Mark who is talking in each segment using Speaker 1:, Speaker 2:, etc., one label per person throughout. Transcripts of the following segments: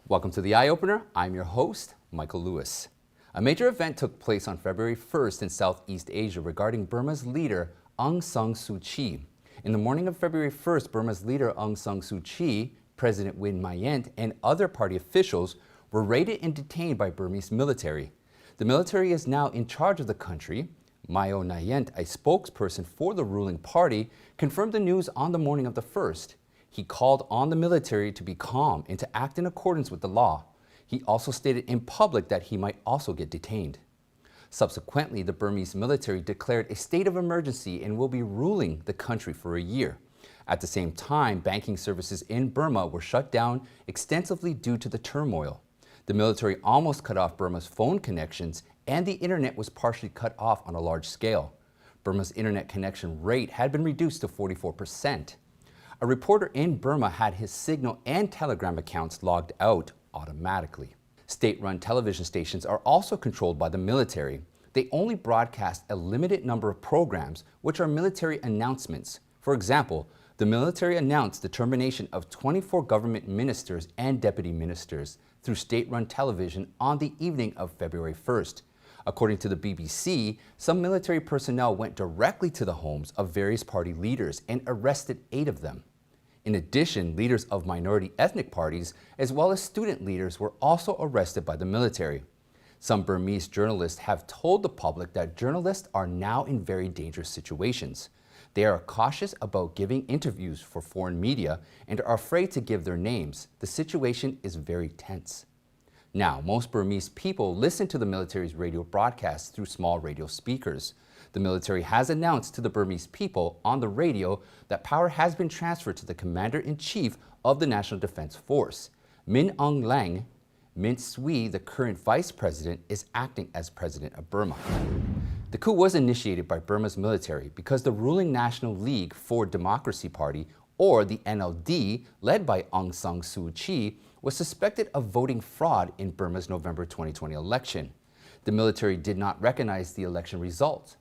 Speaker 1: Welcome to the Eye Opener. I'm your host, Michael Lewis. A major event took place on February 1st in Southeast Asia regarding Burma's leader, Aung San Suu Kyi. In the morning of February 1st, Burma's leader, Aung San Suu Kyi, President Win Myint, and other party officials were raided and detained by Burmese military. The military is now in charge of the country. Mayo Nyent, a spokesperson for the ruling party, confirmed the news on the morning of the 1st. He called on the military to be calm and to act in accordance with the law. He also stated in public that he might also get detained. Subsequently, the Burmese military declared a state of emergency and will be ruling the country for a year. At the same time, banking services in Burma were shut down extensively due to the turmoil. The military almost cut off Burma's phone connections, and the internet was partially cut off on a large scale. Burma's internet connection rate had been reduced to 44%. A reporter in Burma had his Signal and Telegram accounts logged out automatically. State-run television stations are also controlled by the military. They only broadcast a limited number of programs, which are military announcements. For example, the military announced the termination of 24 government ministers and deputy ministers through state-run television on the evening of February 1st. According to the BBC, some military personnel went directly to the homes of various party leaders and arrested 8 of them. In addition, leaders of minority ethnic parties, as well as student leaders, were also arrested by the military. Some Burmese journalists have told the public that journalists are now in very dangerous situations. They are cautious about giving interviews for foreign media and are afraid to give their names. The situation is very tense. Now, most Burmese people listen to the military's radio broadcasts through small radio speakers. The military has announced to the Burmese people on the radio that power has been transferred to the Commander-in-Chief of the National Defense Force. Min Aung Hlaing, Mint Sui, the current Vice President, is acting as President of Burma. The coup was initiated by Burma's military because the ruling National League for Democracy Party, or the NLD, led by Aung San Suu Kyi, was suspected of voting fraud in Burma's November 2020 election. The military did not recognize the election results.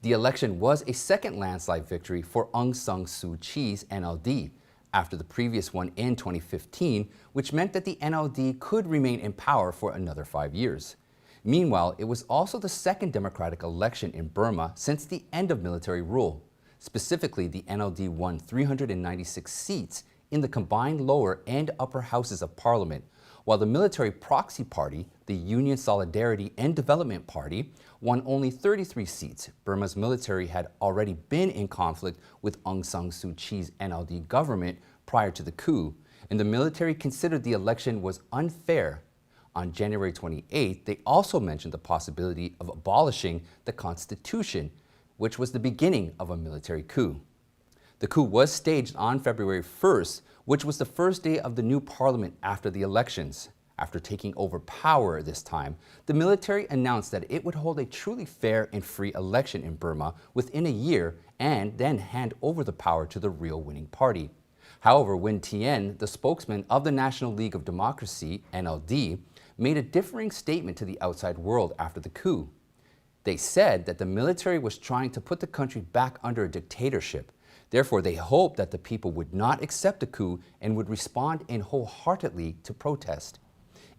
Speaker 1: The election was a second landslide victory for Aung San Suu Kyi's NLD, after the previous one in 2015, which meant that the NLD could remain in power for another 5 years. Meanwhile, it was also the second democratic election in Burma since the end of military rule. Specifically, the NLD won 396 seats in the combined lower and upper houses of parliament, while the military proxy party, the Union Solidarity and Development Party, won only 33 seats. Burma's military had already been in conflict with Aung San Suu Kyi's NLD government prior to the coup, and the military considered the election was unfair. On January 28th, they also mentioned the possibility of abolishing the constitution, which was the beginning of a military coup. The coup was staged on February 1st, which was the first day of the new parliament after the elections. After taking over power this time, the military announced that it would hold a truly fair and free election in Burma within a year and then hand over the power to the real winning party. However, Win Tien, the spokesman of the National League of Democracy, NLD, made a differing statement to the outside world after the coup. They said that the military was trying to put the country back under a dictatorship. Therefore, they hoped that the people would not accept the coup and would respond in wholeheartedly to protest.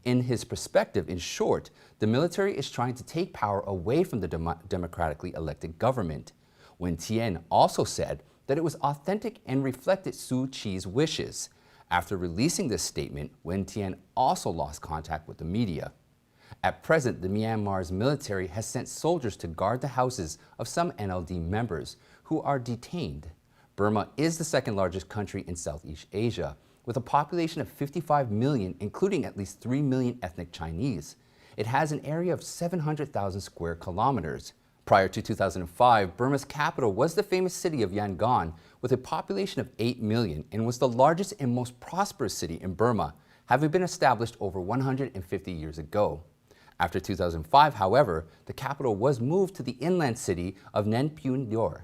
Speaker 1: In his perspective, in short, the military is trying to take power away from the democratically elected government. Win Tien also said that it was authentic and reflected Suu Kyi's wishes. After releasing this statement, Win Tien also lost contact with the media. At present, the Myanmar's military has sent soldiers to guard the houses of some NLD members who are detained. Burma is the second largest country in Southeast Asia, with a population of 55 million, including at least 3 million ethnic Chinese. It has an area of 700,000 square kilometers. Prior to 2005, Burma's capital was the famous city of Yangon, with a population of 8 million, and was the largest and most prosperous city in Burma, having been established over 150 years ago. After 2005, however, the capital was moved to the inland city of Naypyidaw.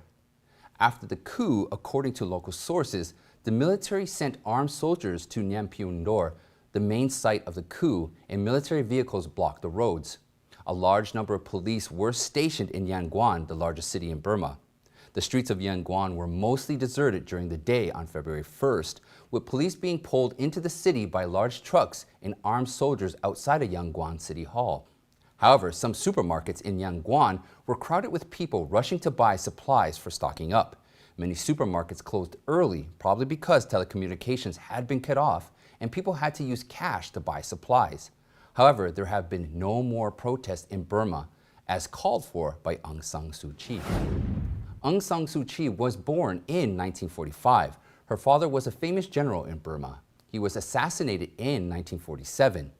Speaker 1: After the coup, according to local sources, the military sent armed soldiers to Naypyidaw, the main site of the coup, and military vehicles blocked the roads. A large number of police were stationed in Yangon, the largest city in Burma. The streets of Yangon were mostly deserted during the day on February 1st, with police being pulled into the city by large trucks and armed soldiers outside of Yangon City Hall. However, some supermarkets in Yangon were crowded with people rushing to buy supplies for stocking up. Many supermarkets closed early, probably because telecommunications had been cut off and people had to use cash to buy supplies. However, there have been no more protests in Burma, as called for by Aung San Suu Kyi. Aung San Suu Kyi was born in 1945. Her father was a famous general in Burma. He was assassinated in 1947.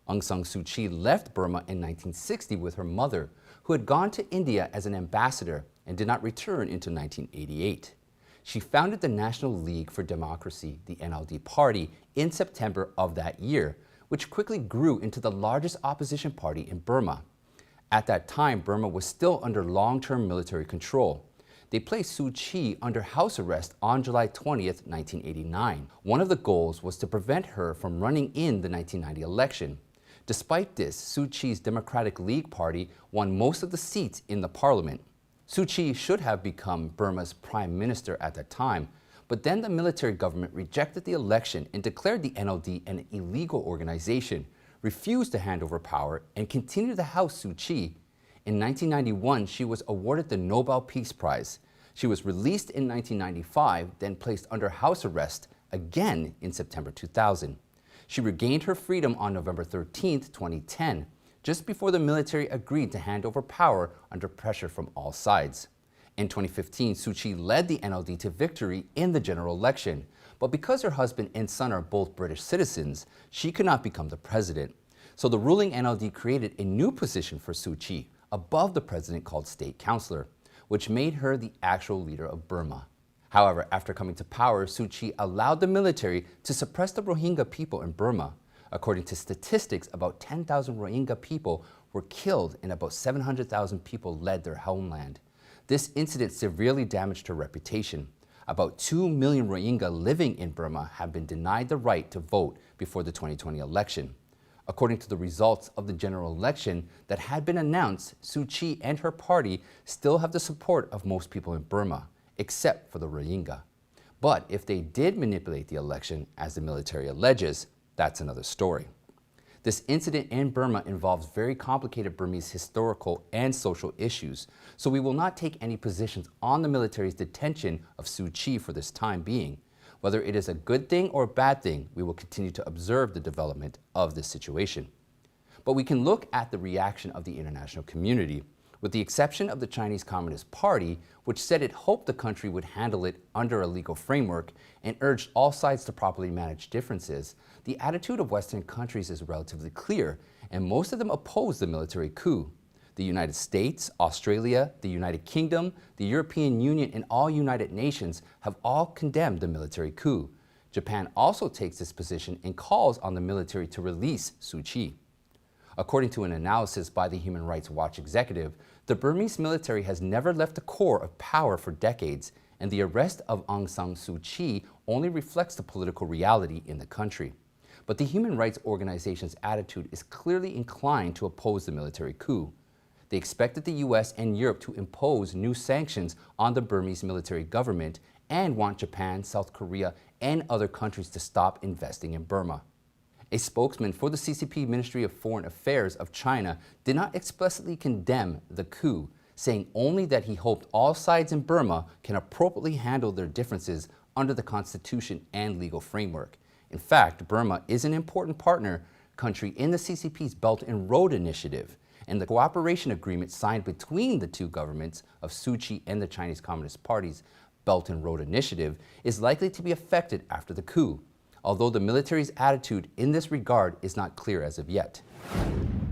Speaker 1: Aung San Suu Kyi left Burma in 1960 with her mother, who had gone to India as an ambassador and did not return until 1988. She founded the National League for Democracy, the NLD party, in September of that year, which quickly grew into the largest opposition party in Burma. At that time, Burma was still under long-term military control. They placed Suu Kyi under house arrest on July 20th, 1989. One of the goals was to prevent her from running in the 1990 election. Despite this, Suu Kyi's Democratic League Party won most of the seats in the parliament. Suu Kyi should have become Burma's prime minister at that time, but then the military government rejected the election and declared the NLD an illegal organization, refused to hand over power, and continued to house Suu Kyi. In 1991, she was awarded the Nobel Peace Prize. She was released in 1995, then placed under house arrest again in September 2000. She regained her freedom on November 13, 2010, just before the military agreed to hand over power under pressure from all sides. In 2015, Suu Kyi led the NLD to victory in the general election, but because her husband and son are both British citizens, she could not become the president. So the ruling NLD created a new position for Suu Kyi, above the president, called State Councillor, which made her the actual leader of Burma. However, after coming to power, Suu Kyi allowed the military to suppress the Rohingya people in Burma. According to statistics, about 10,000 Rohingya people were killed and about 700,000 people led their homeland. This incident severely damaged her reputation. About 2 million Rohingya living in Burma have been denied the right to vote before the 2020 election. According to the results of the general election that had been announced, Suu Kyi and her party still have the support of most people in Burma, except for the Rohingya. But if they did manipulate the election, as the military alleges, that's another story. This incident in Burma involves very complicated Burmese historical and social issues, so we will not take any positions on the military's detention of Suu Kyi for this time being. Whether it is a good thing or a bad thing, we will continue to observe the development of this situation. But we can look at the reaction of the international community. With the exception of the Chinese Communist Party, which said it hoped the country would handle it under a legal framework and urged all sides to properly manage differences, the attitude of Western countries is relatively clear, and most of them oppose the military coup. The United States, Australia, the United Kingdom, the European Union, and all United Nations have all condemned the military coup. Japan also takes this position and calls on the military to release Suu Kyi. According to an analysis by the Human Rights Watch executive, the Burmese military has never left the core of power for decades, and the arrest of Aung San Suu Kyi only reflects the political reality in the country. But the human rights organization's attitude is clearly inclined to oppose the military coup. They expected the US and Europe to impose new sanctions on the Burmese military government and want Japan, South Korea, and other countries to stop investing in Burma. A spokesman for the CCP Ministry of Foreign Affairs of China did not explicitly condemn the coup, saying only that he hoped all sides in Burma can appropriately handle their differences under the constitution and legal framework. In fact, Burma is an important partner country in the CCP's Belt and Road Initiative, and the cooperation agreement signed between the two governments of Suu Kyi and the Chinese Communist Party's Belt and Road Initiative is likely to be affected after the coup, although the military's attitude in this regard is not clear as of yet.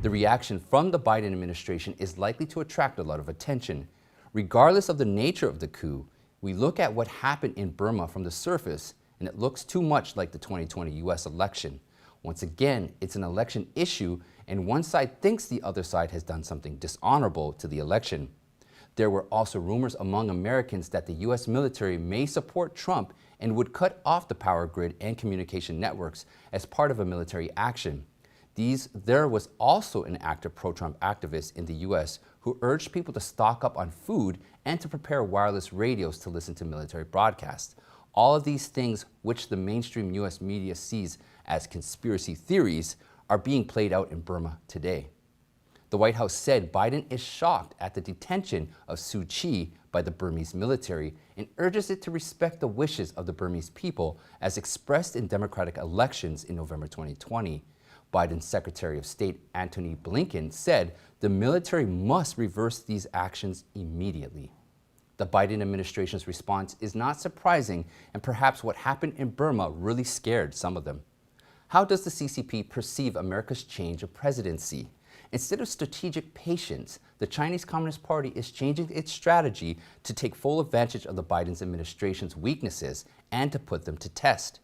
Speaker 1: The reaction from the Biden administration is likely to attract a lot of attention. Regardless of the nature of the coup, we look at what happened in Burma from the surface, and it looks too much like the 2020 US election. Once again, it's an election issue, and one side thinks the other side has done something dishonorable to the election. There were also rumors among Americans that the US military may support Trump and would cut off the power grid and communication networks as part of a military action. There was also an active pro-Trump activist in the US who urged people to stock up on food and to prepare wireless radios to listen to military broadcasts. all of these things, which the mainstream U.S. media sees as conspiracy theories, are being played out in Burma today. The White House said Biden is shocked at the detention of Suu Kyi by the Burmese military and urges it to respect the wishes of the Burmese people as expressed in democratic elections in November 2020. Biden's Secretary of State Antony Blinken said the military must reverse these actions immediately. The Biden administration's response is not surprising, and perhaps what happened in Burma really scared some of them. How does the CCP perceive America's change of presidency? Instead of strategic patience, the Chinese Communist Party is changing its strategy to take full advantage of the Biden administration's weaknesses and to put them to test.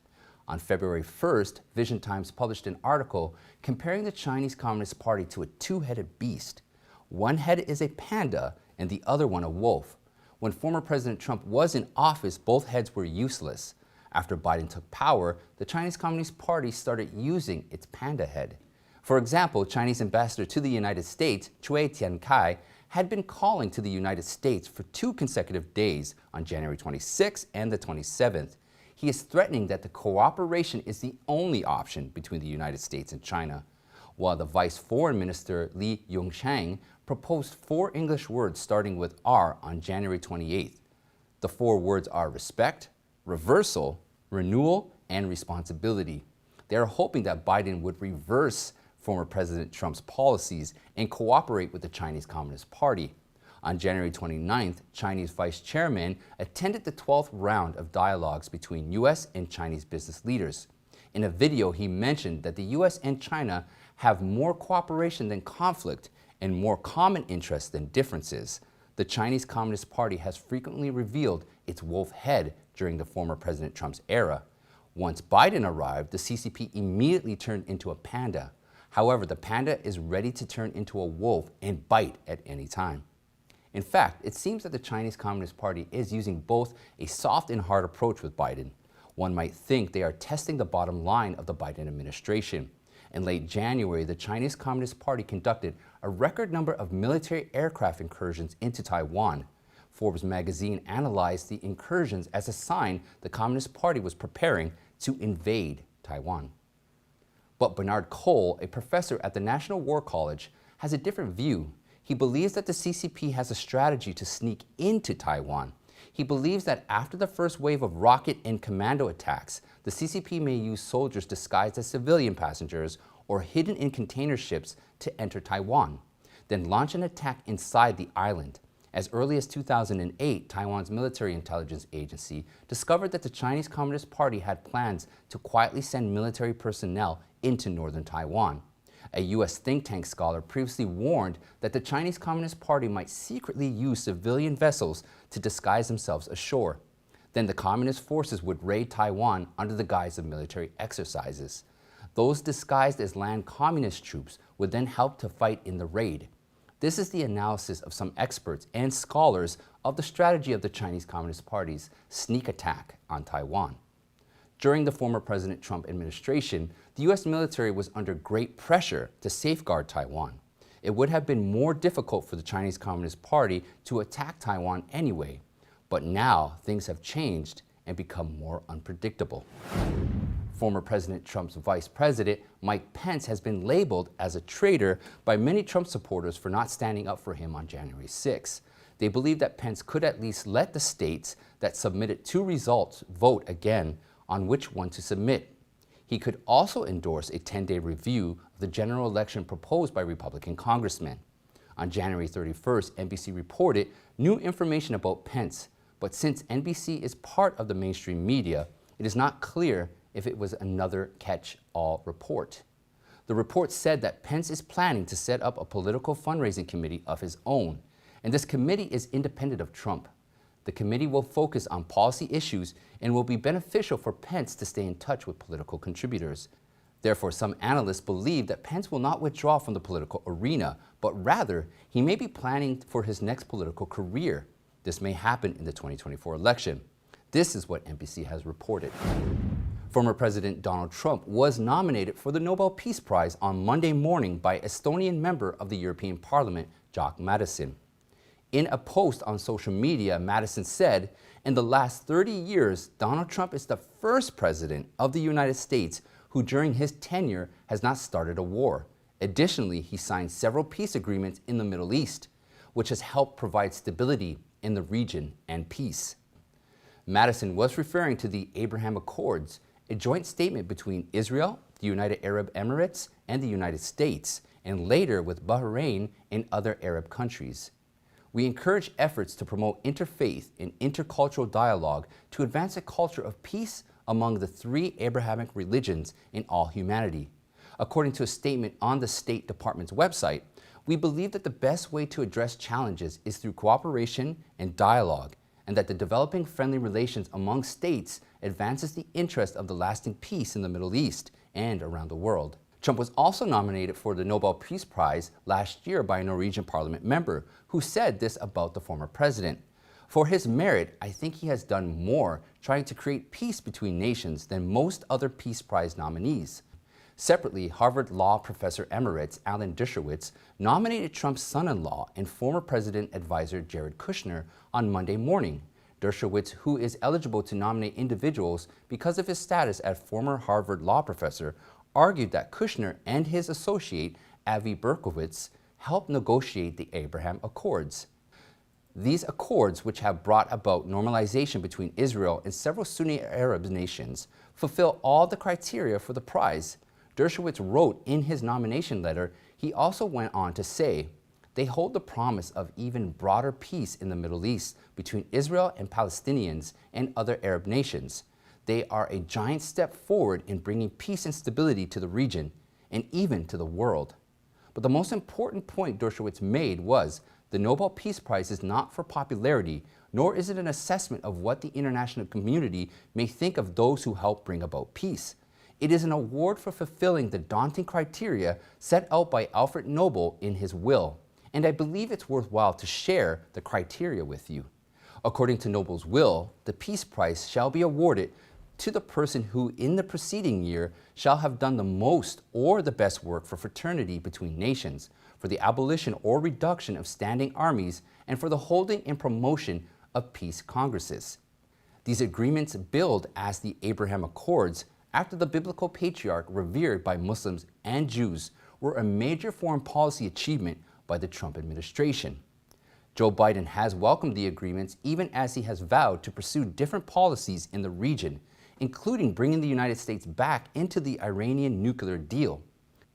Speaker 1: On February 1st, Vision Times published an article comparing the Chinese Communist Party to a two-headed beast. One head is a panda and the other one a wolf. When former President Trump was in office, both heads were useless. After Biden took power, the Chinese Communist Party started using its panda head. For example, Chinese ambassador to the United States, Cui Tiankai, had been calling to the United States for 2 consecutive days on January 26th and the 27th. He is threatening that the cooperation is the only option between the United States and China, while the Vice Foreign Minister Li Yongshang proposed 4 English words starting with R on January 28th. The 4 words are respect, reversal, renewal, and responsibility. They are hoping that Biden would reverse former President Trump's policies and cooperate with the Chinese Communist Party. On January 29th, Chinese Vice Chairman attended the 12th round of dialogues between U.S. and Chinese business leaders. In a video, he mentioned that the U.S. and China have more cooperation than conflict and more common interests than differences. The Chinese Communist Party has frequently revealed its wolf head during the former President Trump's era. Once Biden arrived, the CCP immediately turned into a panda. However, the panda is ready to turn into a wolf and bite at any time. In fact, it seems that the Chinese Communist Party is using both a soft and hard approach with Biden. One might think they are testing the bottom line of the Biden administration. In late January, the Chinese Communist Party conducted a record number of military aircraft incursions into Taiwan. Forbes magazine analyzed the incursions as a sign the Communist Party was preparing to invade Taiwan. But Bernard Cole, a professor at the National War College, has a different view. He believes that the CCP has a strategy to sneak into Taiwan. He believes that after the first wave of rocket and commando attacks, the CCP may use soldiers disguised as civilian passengers or hidden in container ships to enter Taiwan, then launch an attack inside the island. As early as 2008, Taiwan's military intelligence agency discovered that the Chinese Communist Party had plans to quietly send military personnel into northern Taiwan. A U.S. think tank scholar previously warned that the Chinese Communist Party might secretly use civilian vessels to disguise themselves ashore. Then the communist forces would raid Taiwan under the guise of military exercises. Those disguised as land communist troops would then help to fight in the raid. This is the analysis of some experts and scholars of the strategy of the Chinese Communist Party's sneak attack on Taiwan. During the former President Trump administration, the U.S. military was under great pressure to safeguard Taiwan. It would have been more difficult for the Chinese Communist Party to attack Taiwan anyway. But now things have changed and become more unpredictable. Former President Trump's vice president, Mike Pence, has been labeled as a traitor by many Trump supporters for not standing up for him on January 6. They believe that Pence could at least let the states that submitted 2 results vote again on which one to submit. He could also endorse a 10-day review of the general election proposed by Republican congressmen. On January 31st, NBC reported new information about Pence, but since NBC is part of the mainstream media, it is not clear if it was another catch-all report. The report said that Pence is planning to set up a political fundraising committee of his own, and this committee is independent of Trump. The committee will focus on policy issues and will be beneficial for Pence to stay in touch with political contributors. Therefore, some analysts believe that Pence will not withdraw from the political arena, but rather he may be planning for his next political career. This may happen in the 2024 election. This is what NBC has reported. Former President Donald Trump was nominated for the Nobel Peace Prize on Monday morning by Estonian member of the European Parliament, Jaak Madison. In a post on social media, Madison said, "In the last 30 years, Donald Trump is the first president of the United States who during his tenure has not started a war. Additionally, he signed several peace agreements in the Middle East, which has helped provide stability in the region and peace." Madison was referring to the Abraham Accords, a joint statement between Israel, the United Arab Emirates, and the United States, and later with Bahrain and other Arab countries. We encourage efforts to promote interfaith and intercultural dialogue to advance a culture of peace among the three Abrahamic religions in all humanity. According to a statement on the State Department's website, we believe that the best way to address challenges is through cooperation and dialogue, and that the developing friendly relations among states advances the interest of the lasting peace in the Middle East and around the world. Trump was also nominated for the Nobel Peace Prize last year by a Norwegian parliament member who said this about the former president. "For his merit, I think he has done more trying to create peace between nations than most other Peace Prize nominees." Separately, Harvard Law Professor Emeritus Alan Dershowitz nominated Trump's son-in-law and former president advisor Jared Kushner on Monday morning. Dershowitz, who is eligible to nominate individuals because of his status as former Harvard Law professor, argued that Kushner and his associate, Avi Berkowitz, helped negotiate the Abraham Accords. These accords, which have brought about normalization between Israel and several Sunni Arab nations, fulfill all the criteria for the prize. Dershowitz wrote in his nomination letter. He also went on to say, "They hold the promise of even broader peace in the Middle East between Israel and Palestinians and other Arab nations. They are a giant step forward in bringing peace and stability to the region and even to the world." But the most important point Dershowitz made was the Nobel Peace Prize is not for popularity, nor is it an assessment of what the international community may think of those who help bring about peace. It is an award for fulfilling the daunting criteria set out by Alfred Nobel in his will, and I believe it's worthwhile to share the criteria with you. According to Nobel's will, the Peace Prize shall be awarded to the person who in the preceding year shall have done the most or the best work for fraternity between nations, for the abolition or reduction of standing armies, and for the holding and promotion of peace congresses. These agreements build as the Abraham Accords after the biblical patriarch revered by Muslims and Jews were a major foreign policy achievement by the Trump administration. Joe Biden has welcomed the agreements even as he has vowed to pursue different policies in the region, including bringing the United States back into the Iranian nuclear deal.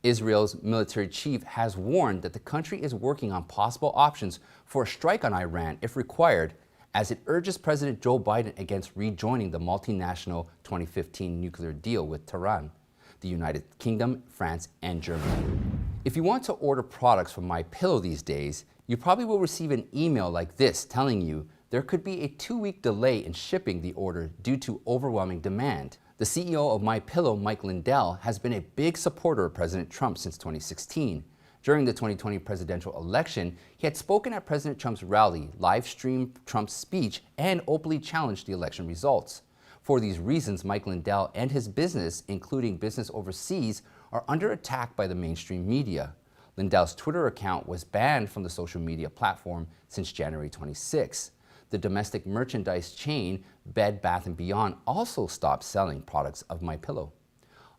Speaker 1: Israel's military chief has warned that the country is working on possible options for a strike on Iran if required, as it urges President Joe Biden against rejoining the multinational 2015 nuclear deal with Tehran, the United Kingdom, France, and Germany. If you want to order products from MyPillow these days, you probably will receive an email like this telling you there could be a 2-week delay in shipping the order due to overwhelming demand. The CEO of MyPillow, Mike Lindell, has been a big supporter of President Trump since 2016. During the 2020 presidential election, he had spoken at President Trump's rally, live-streamed Trump's speech, and openly challenged the election results. For these reasons, Mike Lindell and his business, including business overseas, are under attack by the mainstream media. Lindell's Twitter account was banned from the social media platform since January 26. The domestic merchandise chain Bed Bath & Beyond also stopped selling products of MyPillow.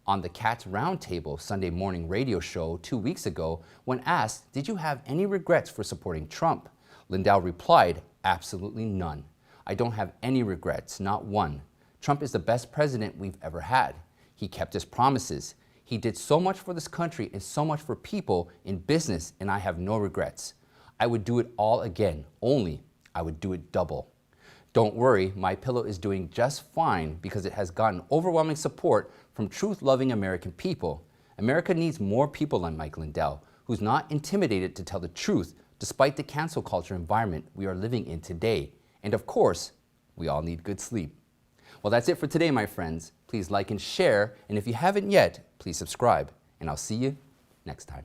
Speaker 1: On the Cats Roundtable Sunday morning radio show 2 weeks ago, when asked, "Did you have any regrets for supporting Trump?" Lindell replied, "Absolutely none. I don't have any regrets, not one. Trump is the best president we've ever had. He kept his promises. He did so much for this country and so much for people in business, and I have no regrets. I would do it all again, only I would do it double." Don't worry, MyPillow is doing just fine because it has gotten overwhelming support from truth-loving American people. America needs more people like Mike Lindell, who's not intimidated to tell the truth despite the cancel culture environment we are living in today. And of course, we all need good sleep. Well, that's it for today, my friends. Please like and share, and if you haven't yet, please subscribe, and I'll see you next time.